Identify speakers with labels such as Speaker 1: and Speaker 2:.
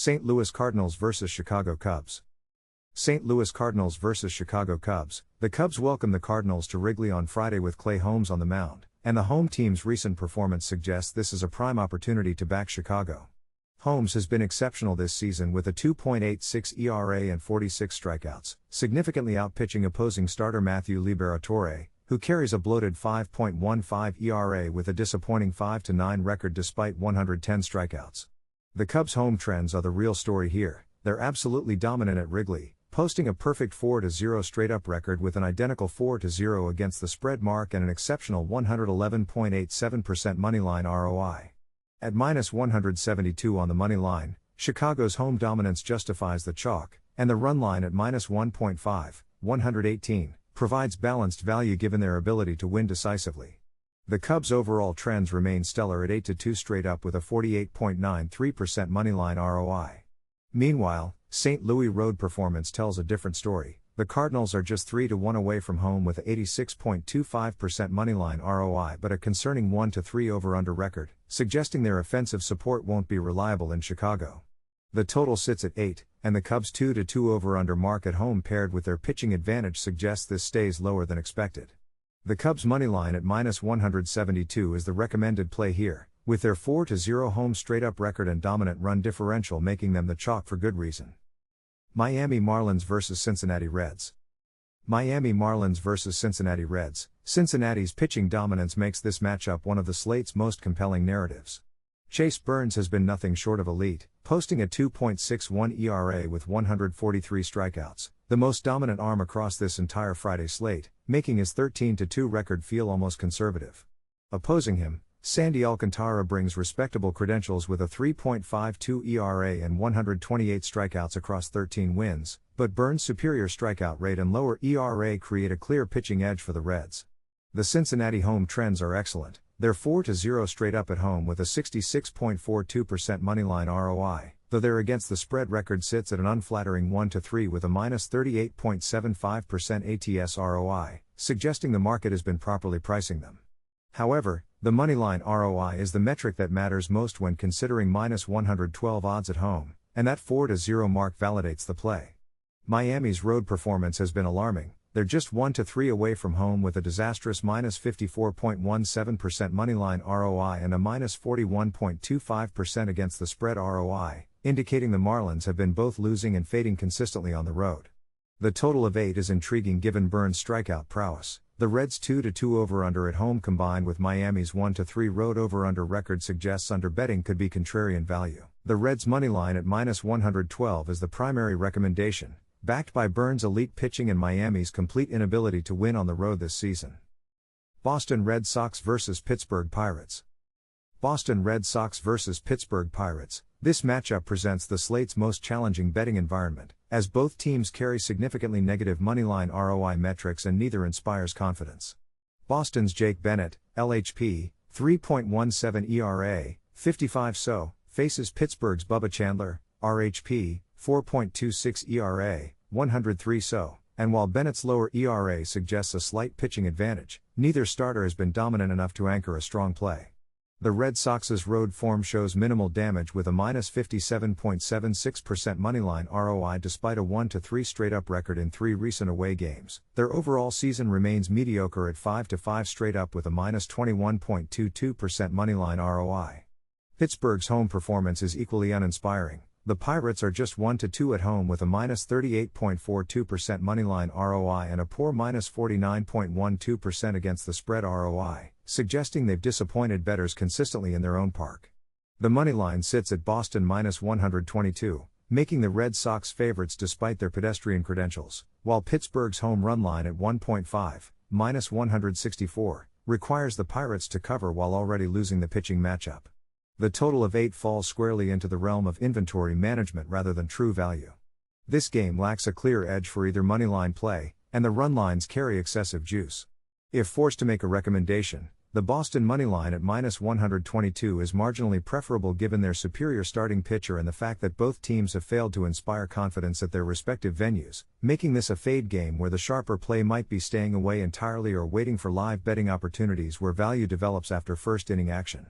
Speaker 1: St. Louis Cardinals vs. Chicago Cubs. St. Louis Cardinals vs. Chicago Cubs. The Cubs welcome the Cardinals to Wrigley on Friday with Holmes on the mound, and the home team's recent performance suggests this is a prime opportunity to back Chicago. Holmes has been exceptional this season with a 2.86 ERA and 46 strikeouts, significantly outpitching opposing starter Matthew Liberatore, who carries a bloated 5.15 ERA with a disappointing 5-9 record despite 110 strikeouts. The Cubs' home trends are the real story here. They're absolutely dominant at Wrigley, posting a perfect 4-0 straight-up record with an identical 4-0 against the spread mark and an exceptional 111.87% moneyline ROI. At -172 on the money line, Chicago's home dominance justifies the chalk, and the run line at -1.5, 118, provides balanced value given their ability to win decisively. The Cubs' overall trends remain stellar at 8-2 straight up with a 48.93% moneyline ROI. Meanwhile, St. Louis road performance tells a different story. The Cardinals are just 3-1 away from home with a 86.25% moneyline ROI but a concerning 1-3 over-under record, suggesting their offensive support won't be reliable in Chicago. The total sits at 8, and the Cubs' 2-2 over-under mark at home paired with their pitching advantage suggests this stays lower than expected. The Cubs' moneyline at -172 is the recommended play here, with their 4-0 home straight-up record and dominant run differential making them the chalk for good reason. Miami Marlins vs. Cincinnati Reds. Miami Marlins vs. Cincinnati Reds. Cincinnati's pitching dominance makes this matchup one of the slate's most compelling narratives. Chase Burns has been nothing short of elite, posting a 2.61 ERA with 143 strikeouts, the most dominant arm across this entire Friday slate, making his 13-2 record feel almost conservative. Opposing him, Sandy Alcantara brings respectable credentials with a 3.52 ERA and 128 strikeouts across 13 wins, but Burns' superior strikeout rate and lower ERA create a clear pitching edge for the Reds. The Cincinnati home trends are excellent. They're 4-0 straight up at home with a 66.42% moneyline ROI, though their against the spread record sits at an unflattering 1-3 with a -38.75% ATS ROI, suggesting the market has been properly pricing them. However, the moneyline ROI is the metric that matters most when considering -112 odds at home, and that 4-0 mark validates the play. Miami's road performance has been alarming. They're just 1-3 away from home with a disastrous -54.17% moneyline ROI and a -41.25% against the spread ROI, indicating the Marlins have been both losing and fading consistently on the road. The total of 8 is intriguing given Burns' strikeout prowess. The Reds' 2-2 over-under at home combined with Miami's 1-3 road over-under record suggests underbetting could be contrarian value. The Reds' moneyline at -112 is the primary recommendation, backed by Burns' elite pitching and Miami's complete inability to win on the road this season. Boston Red Sox vs. Pittsburgh Pirates. Boston Red Sox vs. Pittsburgh Pirates. This matchup presents the slate's most challenging betting environment, as both teams carry significantly negative moneyline ROI metrics and neither inspires confidence. Boston's Jake Bennett, LHP, 3.17 ERA, 55 so, faces Pittsburgh's Bubba Chandler, RHP, 4.26 ERA, 103 so, and while Bennett's lower ERA suggests a slight pitching advantage, neither starter has been dominant enough to anchor a strong play. The Red Sox's road form shows minimal damage with a -57.76% moneyline ROI despite a 1-3 straight-up record in 3 recent away games. Their overall season remains mediocre at 5-5 straight up with a -21.22% moneyline ROI. Pittsburgh's home performance is equally uninspiring. The Pirates are just 1-2 at home with a -38.42% moneyline ROI and a poor -49.12% against the spread ROI, suggesting they've disappointed bettors consistently in their own park. The moneyline sits at Boston -122, making the Red Sox favorites despite their pedestrian credentials, while Pittsburgh's home run line at 1.5, -164, requires the Pirates to cover while already losing the pitching matchup. The total of 8 falls squarely into the realm of inventory management rather than true value. This game lacks a clear edge for either moneyline play, and the run lines carry excessive juice. If forced to make a recommendation, the Boston moneyline at -122 is marginally preferable given their superior starting pitcher and the fact that both teams have failed to inspire confidence at their respective venues, making this a fade game where the sharper play might be staying away entirely or waiting for live betting opportunities where value develops after first inning action.